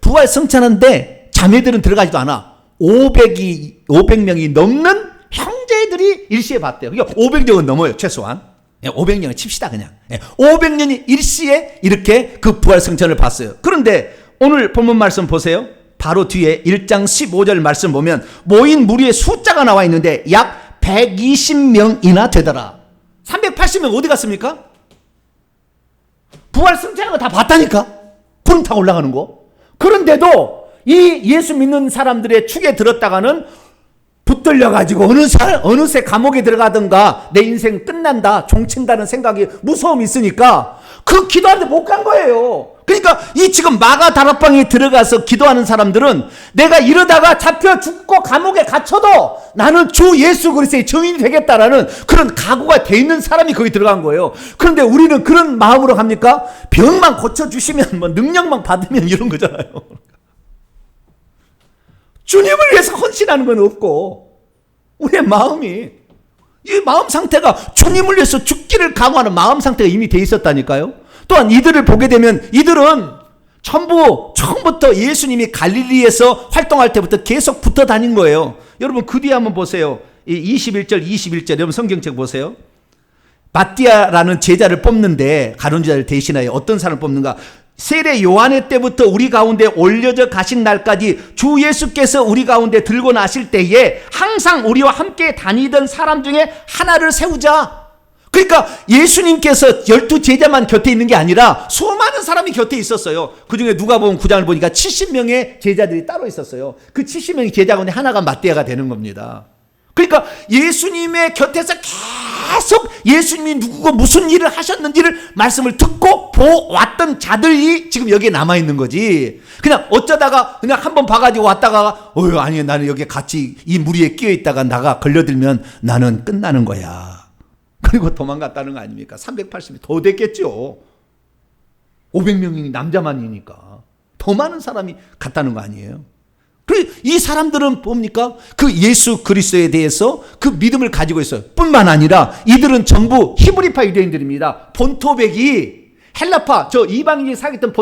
부활 승천한데 자매들은 들어가지도 않아. 500명이 넘는 형제들이 일시에 봤대요. 그러니까 500명은 넘어요, 최소한. 500년을 칩시다, 그냥. 500년이 일시에 이렇게 그 부활 승천을 봤어요. 그런데 오늘 본문 말씀 보세요. 바로 뒤에 1장 15절 말씀 보면 모인 무리의 숫자가 나와 있는데 약 120명이나 되더라. 380명 어디 갔습니까? 부활 승천하는 거 다 봤다니까. 구름 타고 올라가는 거. 그런데도 이 예수 믿는 사람들의 축에 들었다가는 붙들려가지고 어느새 감옥에 들어가든가 내 인생 끝난다, 종친다는 생각이, 무서움이 있으니까 그 기도하는데 못 간 거예요. 그러니까 이 지금 마가 다락방에 들어가서 기도하는 사람들은 내가 이러다가 잡혀 죽고 감옥에 갇혀도 나는 주 예수 그리스도의 증인이 되겠다라는 그런 각오가 돼 있는 사람이 거기 들어간 거예요. 그런데 우리는 그런 마음으로 갑니까? 병만 고쳐주시면, 뭐 능력만 받으면, 이런 거잖아요. 주님을 위해서 헌신하는 건 없고, 우리의 마음이, 이 마음 상태가 주님을 위해서 죽기를 각오하는 마음 상태가 이미 돼 있었다니까요. 또한 이들을 보게 되면 이들은 전부 처음부터 예수님이 갈릴리에서 활동할 때부터 계속 붙어 다닌 거예요. 여러분 그 뒤에 한번 보세요. 21절 여러분 성경책 보세요. 마띠아라는 제자를 뽑는데, 가룟 제자를 대신하여 어떤 사람을 뽑는가? 세례 요한의 때부터 우리 가운데 올려져 가신 날까지 주 예수께서 우리 가운데 들고 나실 때에 항상 우리와 함께 다니던 사람 중에 하나를 세우자. 그러니까 예수님께서 12제자만 곁에 있는 게 아니라 수많은 사람이 곁에 있었어요. 그 중에 누가복음 9장을 보니까 70명의 제자들이 따로 있었어요. 그 70명의 제자 가운데 하나가 마띠아가 되는 겁니다. 그러니까 예수님의 곁에서 계속 예수님이 누구고 무슨 일을 하셨는지를 말씀을 듣고 보았던 자들이 지금 여기에 남아있는 거지. 그냥 어쩌다가 그냥 한번 봐가지고 왔다가 아니 나는 여기 같이 이 무리에 끼어있다가 나가 걸려들면 나는 끝나는 거야. 그리고 도망갔다는 거 아닙니까? 380이 더 됐겠죠. 500명이 남자만이니까 더 많은 사람이 갔다는 거 아니에요? 그리고 이 사람들은 뭡니까? 그 예수 그리스도에 대해서 그 믿음을 가지고 있어요. 뿐만 아니라 이들은 전부 히브리파 유대인들입니다. 본토백이 헬라파, 저 이방인이 살겠던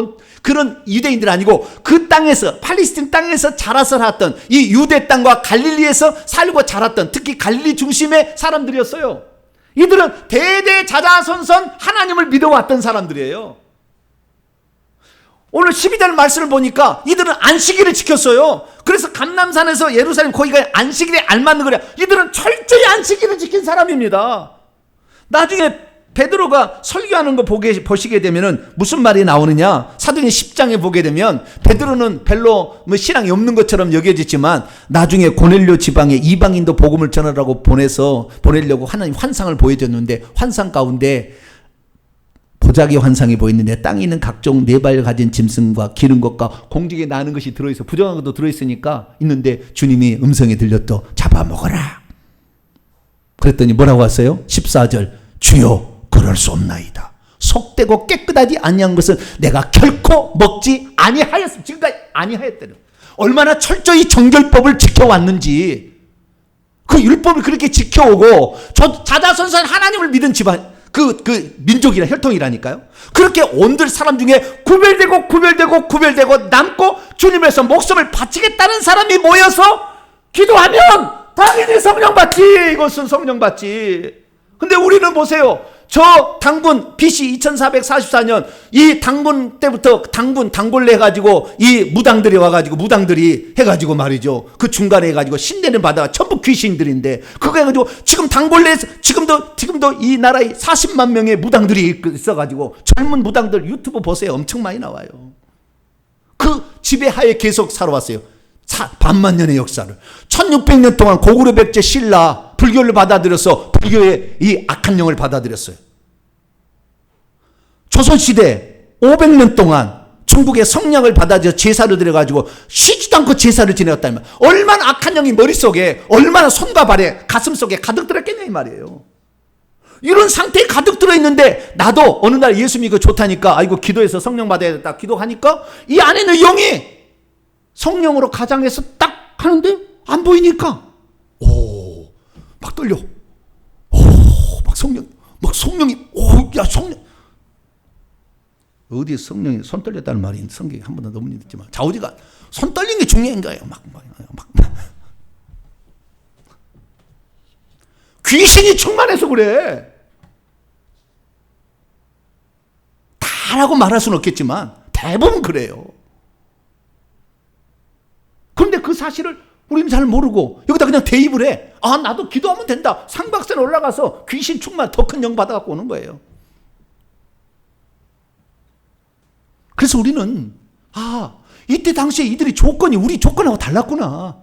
그런 유대인들 아니고 그 땅에서, 팔레스틴 땅에서 자라서 살았던 이 유대 땅과 갈릴리에서 살고 자랐던, 특히 갈릴리 중심의 사람들이었어요. 이들은 대대자자손손 하나님을 믿어왔던 사람들이에요. 오늘 12절 말씀을 보니까 이들은 안식일을 지켰어요. 그래서 감람산에서 예루살렘 거기가 안식일에 알맞는 거래. 이들은 철저히 안식일을 지킨 사람입니다. 나중에 베드로가 설교하는 거 보시게 되면은 무슨 말이 나오느냐? 사도행전 10장에 보게 되면 베드로는 별로 신앙이 없는 것처럼 여겨지지만 나중에 고넬료 지방에 이방인도 복음을 전하라고 보내려고 하나님 환상을 보여줬는데 환상 가운데 보자기 환상이 보이는데 땅에 있는 각종 네 발 가진 짐승과 기른 것과 공중에 나는 것이 들어있어. 부정한 것도 들어있으니까 있는데 주님이 음성이 들렸더 잡아먹어라. 그랬더니 뭐라고 하세요? 14절 주여 그럴 수 없나이다. 속되고 깨끗하지 아니한 것은 내가 결코 먹지 아니하였습니다. 지금까지 아니하였다는 얼마나 철저히 정결법을 지켜왔는지 그 율법을 그렇게 지켜오고 자자손손 하나님을 믿은 집안 그 민족이라 혈통이라니까요. 그렇게 온들 사람 중에 구별되고 남고 주님에서 목숨을 바치겠다는 사람이 모여서 기도하면 당연히 성령 받지. 이것은 성령 받지. 근데 우리는 보세요. 저 당군 BC 2444년 이 당군 때부터 당골레 해가지고 이 무당들이 와가지고 무당들이 해가지고 말이죠. 그 중간에 해가지고 신내는 바다가 전부 귀신들인데 그거 해가지고 지금 당골레에서 지금도 이 나라에 40만 명의 무당들이 있어가지고 젊은 무당들 유튜브 보세요. 엄청 많이 나와요. 그 지배하에 계속 살아왔어요. 반만 년의 역사를 1600년 동안 고구려 백제 신라 불교를 받아들여서 불교의 이 악한 영을 받아들였어요. 조선시대 500년 동안 중국의 성령을 받아들여 제사를 드려가지고 쉬지도 않고 제사를 지내었다면 얼마나 악한 영이 머릿속에 얼마나 손과 발에 가슴속에 가득 들었겠냐 이 말이에요. 이런 상태에 가득 들어있는데 나도 어느 날 예수 믿고 좋다니까 아이고 기도해서 성령 받아야겠다 기도하니까 이 안에는 영이 성령으로 가장해서 딱 하는데 안 보이니까 막 떨려. 막 성령이 야 성령 어디에 성령이 손 떨렸다는 말이 성경에 한 번도 너무 있지만 좌우지가 손 떨린 게 중요한 거예요. 막 귀신이 충만해서 그래. 다라고 말할 수는 없겠지만 대부분 그래요. 그런데 그 사실을 우리는 잘 모르고 여기다 그냥 대입을 해. 아 나도 기도하면 된다. 상박산 올라가서 귀신 충만 더 큰 영 받아갖고 오는 거예요. 그래서 우리는 이때 당시에 이들이 조건이 우리 조건하고 달랐구나.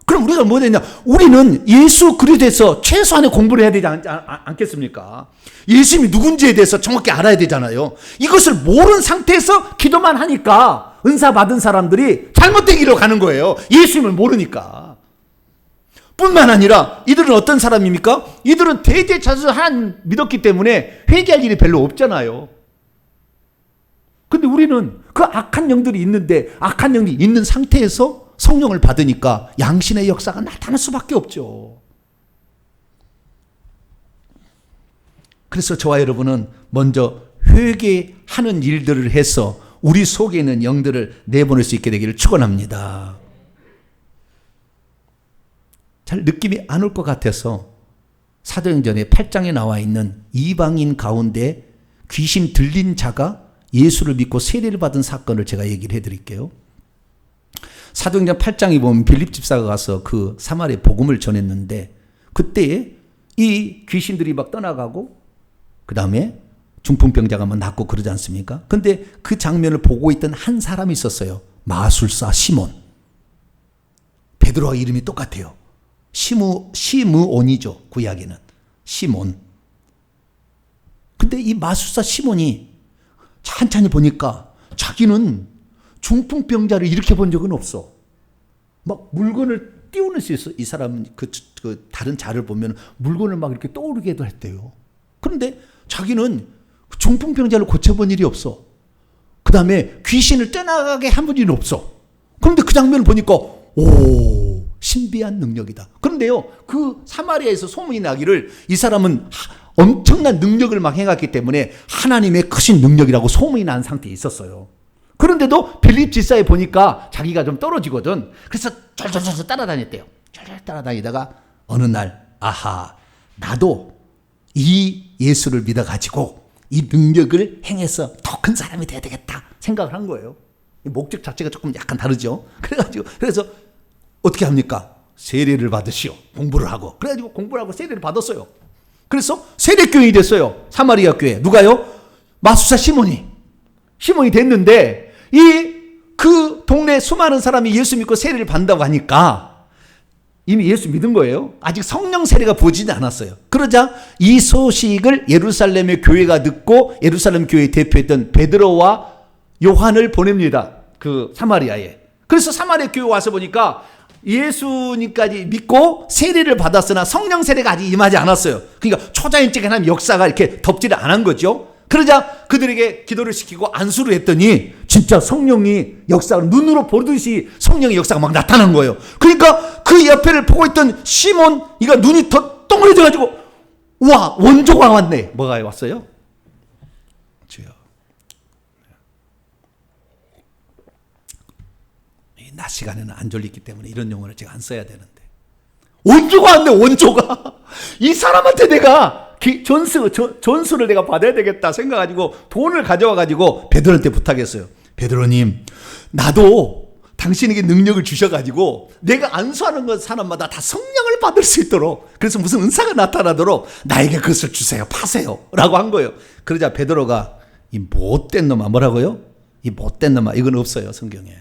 그럼 우리가 뭐 되냐? 우리는 예수 그리스도에서 최소한의 공부를 해야 되지 않겠습니까? 예수님이 누군지에 대해서 정확히 알아야 되잖아요. 이것을 모르는 상태에서 기도만 하니까 은사 받은 사람들이 잘못된 길로 가는 거예요. 예수님을 모르니까. 뿐만 아니라 이들은 어떤 사람입니까? 이들은 대대자주 하나님 믿었기 때문에 회개할 일이 별로 없잖아요. 근데 우리는 그 악한 영들이 있는데 악한 영이 있는 상태에서 성령을 받으니까 양신의 역사가 나타날 수밖에 없죠. 그래서 저와 여러분은 먼저 회개하는 일들을 해서 우리 속에 있는 영들을 내보낼 수 있게 되기를 축원합니다. 잘 느낌이 안 올 것 같아서 사도행전의 8장에 나와 있는 이방인 가운데 귀신 들린 자가 예수를 믿고 세례를 받은 사건을 제가 얘기를 해드릴게요. 사도행전 8장에 보면 빌립 집사가 가서 그 사마리아 복음을 전했는데 그때에 이 귀신들이 막 떠나가고 그 다음에 중풍병자가 막 낫고 그러지 않습니까? 근데 그 장면을 보고 있던 한 사람이 있었어요. 마술사 시몬. 베드로와 이름이 똑같아요. 시므온이죠. 구약에는. 시몬. 그런데 이 마술사 시몬이 찬찬히 보니까 자기는 중풍병자를 일으켜본 적은 없어. 막 물건을 띄우는 수 있어. 이 사람은 그 다른 자를 보면 물건을 막 이렇게 떠오르게도 했대요. 그런데 자기는 중풍병자를 고쳐본 일이 없어. 그 다음에 귀신을 떼나가게 한 일은 없어. 그런데 그 장면을 보니까 오, 신비한 능력이다. 그런데요, 그 사마리아에서 소문이 나기를 이 사람은 엄청난 능력을 막 행했기 때문에 하나님의 크신 능력이라고 소문이 난 상태에 있었어요. 그런데도 빌립 지사에 보니까 자기가 좀 떨어지거든. 그래서 쫄쫄쫄 따라다녔대요. 쫄쫄 따라다니다가 어느 날 아하, 나도 이 예수를 믿어가지고 이 능력을 행해서 더 큰 사람이 돼야 되겠다 생각을 한 거예요. 목적 자체가 조금 약간 다르죠. 그래서 어떻게 합니까? 세례를 받으시오. 공부를 하고. 그래가지고 공부를 하고 세례를 받았어요. 그래서 세례교인이 됐어요. 사마리아 교회. 누가요? 마술사 시몬이 됐는데 그 동네 수많은 사람이 예수 믿고 세례를 받는다고 하니까 이미 예수 믿은 거예요. 아직 성령 세례가 부어지지 않았어요. 그러자 이 소식을 예루살렘의 교회가 듣고 예루살렘 교회의 대표였던 베드로와 요한을 보냅니다. 그 사마리아에. 그래서 사마리아 교회 와서 보니까 예수님까지 믿고 세례를 받았으나 성령 세례가 아직 임하지 않았어요. 그러니까 초자연적인 하나님 역사가 이렇게 덮지를 않은 거죠. 그러자 그들에게 기도를 시키고 안수를 했더니 진짜 성령이 역사가 눈으로 보듯이 성령의 역사가 막 나타난 거예요. 그러니까 그 옆에를 보고 있던 시몬, 이가 눈이 더 동그래져가지고 와, 원조가 왔네. 뭐가 왔어요? 주여. 이 낮 시간에는 안 졸리기 때문에 이런 용어를 제가 안 써야 되는데 원조가 왔네. 원조가. 이 사람한테 내가 전수를 내가 받아야 되겠다 생각가지고 돈을 가져와가지고 베드로한테 부탁했어요. 베드로님, 나도 당신에게 능력을 주셔가지고 내가 안수하는 사람마다 다 성령을 받을 수 있도록, 그래서 무슨 은사가 나타나도록 나에게 그것을 주세요. 파세요. 라고 한 거예요. 그러자 베드로가 이 못된 놈아, 뭐라고요? 이 못된 놈아. 이건 없어요, 성경에.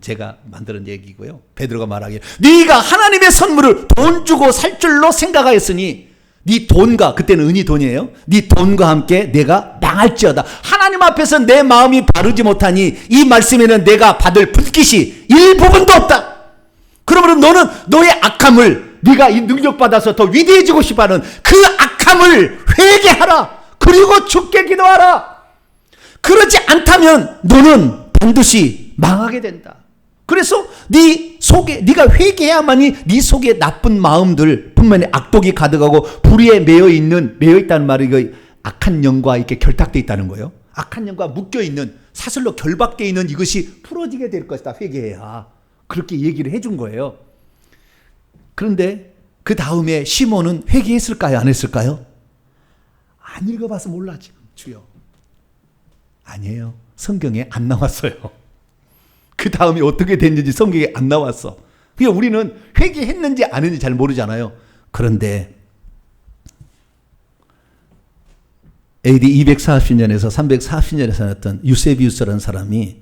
제가 만드는 얘기고요. 베드로가 말하기를 네가 하나님의 선물을 돈 주고 살 줄로 생각하였으니 네 돈과, 그때는 은이 돈이에요. 네 돈과 함께 내가 망할지어다. 하나님 앞에서 내 마음이 바르지 못하니 이 말씀에는 내가 받을 불깃이 일부분도 없다. 그러므로 너는 너의 악함을, 네가 이 능력 받아서 더 위대해지고 싶어하는 그 악함을 회개하라. 그리고 주께 기도하라. 그러지 않다면 너는 반드시 망하게 된다. 그래서 네 속에, 네가 회개해야만이 네 속에 나쁜 마음들, 분명히 악독이 가득하고 불의에 매여 있다는 말이 그 악한 영과 이렇게 결탁되어 있다는 거예요. 악한 영과 묶여 있는, 사슬로 결박되어 있는 이것이 풀어지게 될 것이다. 회개해야. 그렇게 얘기를 해준 거예요. 그런데 그 다음에 시몬은 회개했을까요? 안 했을까요? 안 읽어봐서 몰라 지금 주여. 아니에요. 성경에 안 나왔어요. 그 다음에 어떻게 됐는지 성경에 안 나왔어. 그러니까 우리는 회개했는지 안 했는지 잘 모르잖아요. 그런데 AD 240년에서 340년에 살았던 유세비우스라는 사람이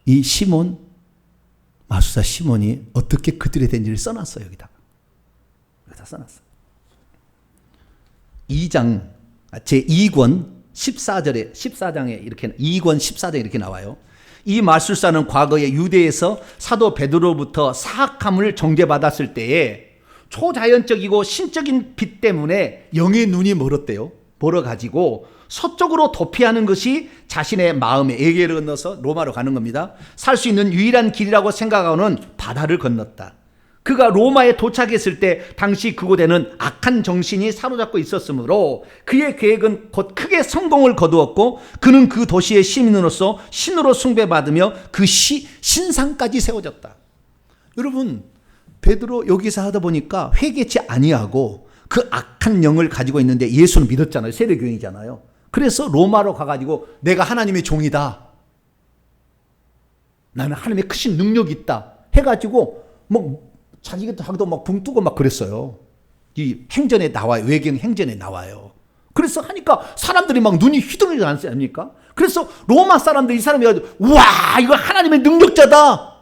이 시몬, 마술사 시몬이 어떻게 그들이 된지를 써놨어요. 여기다 써놨어. 2장 제2권 14장에 이렇게 2권 14장에 이렇게 나와요. 이 마술사는 과거에 유대에서 사도 베드로부터 사악함을 정죄받았을 때에 초자연적이고 신적인 빛 때문에 영의 눈이 멀었대요. 멀어가지고 서쪽으로 도피하는 것이 자신의 마음에 에게를 건너서 로마로 가는 겁니다. 살 수 있는 유일한 길이라고 생각하고는 바다를 건넜다. 그가 로마에 도착했을 때 당시 그곳에는 악한 정신이 사로잡고 있었으므로 그의 계획은 곧 크게 성공을 거두었고 그는 그 도시의 시민으로서 신으로 숭배받으며 그 신상까지 세워졌다. 여러분, 베드로 여기서 하다 보니까 회개치 아니하고 그 악한 영을 가지고 있는데 예수는 믿었잖아요. 세례교인이잖아요. 그래서 로마로 가가지고 내가 하나님의 종이다. 나는 하나님의 크신 능력이 있다. 해가지고 자기도 막 붕뜨고 막 그랬어요. 이 행전에 나와요. 외경 행전에 나와요. 그래서 하니까 사람들이 막 눈이 휘둥이지 않습니까? 그래서 로마 사람들이 이 사람이 가지고 와, 이거 하나님의 능력자다.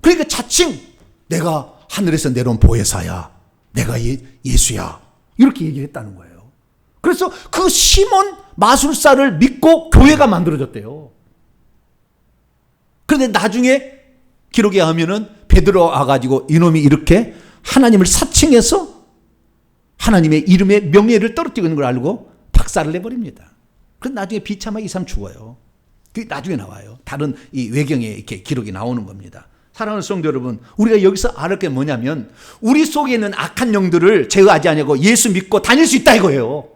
그러니까 자칭 내가 하늘에서 내려온 보혜사야. 내가 예수야. 이렇게 얘기를 했다는 거예요. 그래서 그 시몬 마술사를 믿고 교회가 만들어졌대요. 그런데 나중에 기록에 하면은 베드로 와가지고 이놈이 이렇게 하나님을 사칭해서 하나님의 이름의 명예를 떨어뜨리고 있는 걸 알고 박살을 내버립니다. 그래서 나중에 비참하게 이 사람 죽어요. 그게 나중에 나와요. 다른 이 외경에 이렇게 기록이 나오는 겁니다. 사랑하는 성도 여러분, 우리가 여기서 알을 게 뭐냐면 우리 속에 있는 악한 영들을 제어하지 않냐고 예수 믿고 다닐 수 있다 이거예요.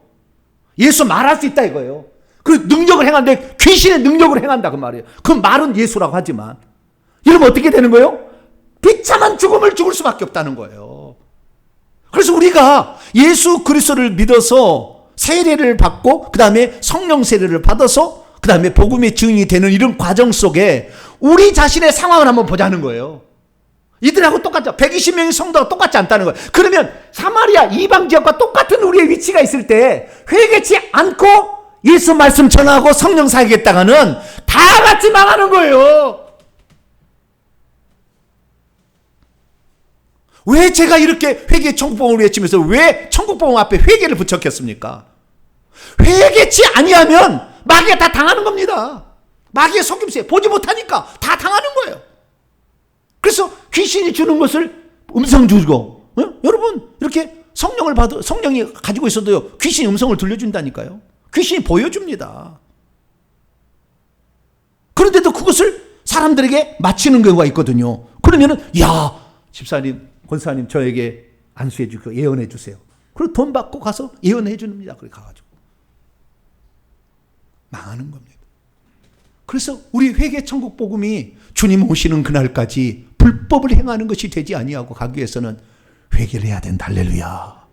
예수 말할 수 있다 이거예요. 그 능력을 행하는데 귀신의 능력을 행한다 그 말이에요. 그 말은 예수라고 하지만 이러면 어떻게 되는 거예요? 비참한 죽음을 죽을 수밖에 없다는 거예요. 그래서 우리가 예수 그리스도를 믿어서 세례를 받고 그 다음에 성령 세례를 받아서 그 다음에 복음의 증인이 되는 이런 과정 속에 우리 자신의 상황을 한번 보자는 거예요. 이들하고 똑같죠. 120명의 성도가 똑같지 않다는 거예요. 그러면 사마리아 이방 지역과 똑같은 우리의 위치가 있을 때 회개치 않고 예수 말씀 전하고 성령 살겠다가는 다 같이 망하는 거예요. 왜 제가 이렇게 회개 천국복음을 외치면서 왜 천국복음 앞에 회개를 붙였겠습니까? 회개치 아니하면 마귀가 다 당하는 겁니다. 마귀의 속임수에 보지 못하니까 다 당하는 거예요. 그래서 귀신이 주는 것을 음성 주고, 여러분 이렇게 성령이 가지고 있어도요 귀신이 음성을 들려준다니까요. 귀신이 보여줍니다. 그런데도 그것을 사람들에게 맞히는 경우가 있거든요. 그러면은 야 집사님, 권사님 저에게 안수해 주고 예언해 주세요. 그리고 돈 받고 가서 예언해 줍니다. 그래 가가지고 망하는 겁니다. 그래서 우리 회개 천국 복음이 주님 오시는 그날까지 불법을 행하는 것이 되지 아니하고 가기 위해서는 회개를 해야 된다. 할렐루야.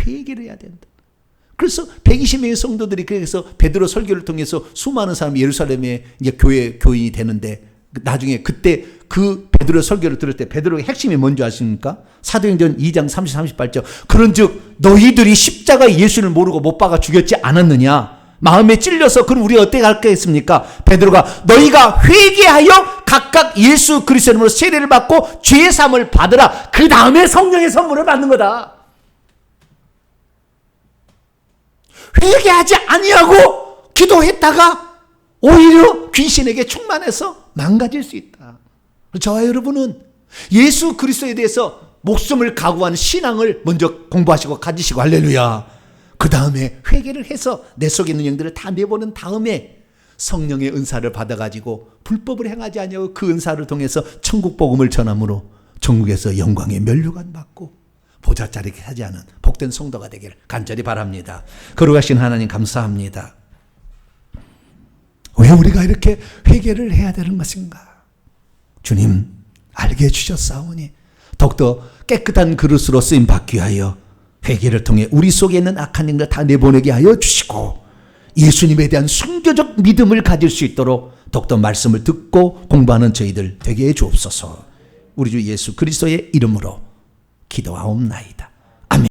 회개를 해야 된다. 그래서 120명의 성도들이 그래서 베드로 설교를 통해서 수많은 사람이 예루살렘에 이제 교인이 되는데 나중에 그때 그 베드로 설교를 들을 때 베드로의 핵심이 뭔지 아십니까? 사도행전 2장 30, 38절. 그런즉 너희들이 십자가 예수를 모르고 못 박아 죽였지 않았느냐? 마음에 찔려서 그럼 우리가 어떻게 할겠습니까? 베드로가 너희가 회개하여 각각 예수 그리스도 이름으로 세례를 받고 죄 사함을 받으라. 그 다음에 성령의 선물을 받는 거다. 회개하지 아니하고 기도했다가 오히려 귀신에게 충만해서 망가질 수 있다. 저와 여러분은 예수 그리스도에 대해서 목숨을 각오하는 신앙을 먼저 공부하시고 가지시고 할렐루야. 그 다음에 회개를 해서 내 속에 있는 영들을 다 내보는 다음에 성령의 은사를 받아가지고 불법을 행하지 아니하고 그 은사를 통해서 천국 복음을 전함으로 천국에서 영광의 면류관 받고 보잘자리게 하지 않은 복된 성도가 되기를 간절히 바랍니다. 거룩하신 하나님 감사합니다. 왜 우리가 이렇게 회개를 해야 되는 것인가? 주님 알게 해주셨사오니 더욱더 깨끗한 그릇으로 쓰임받기 위하여 회개를 통해 우리 속에 있는 악한 영들 다 내보내게 하여 주시고 예수님에 대한 순교적 믿음을 가질 수 있도록 더욱더 말씀을 듣고 공부하는 저희들 되게 해 주옵소서. 우리 주 예수 그리스도의 이름으로 기도하옵나이다.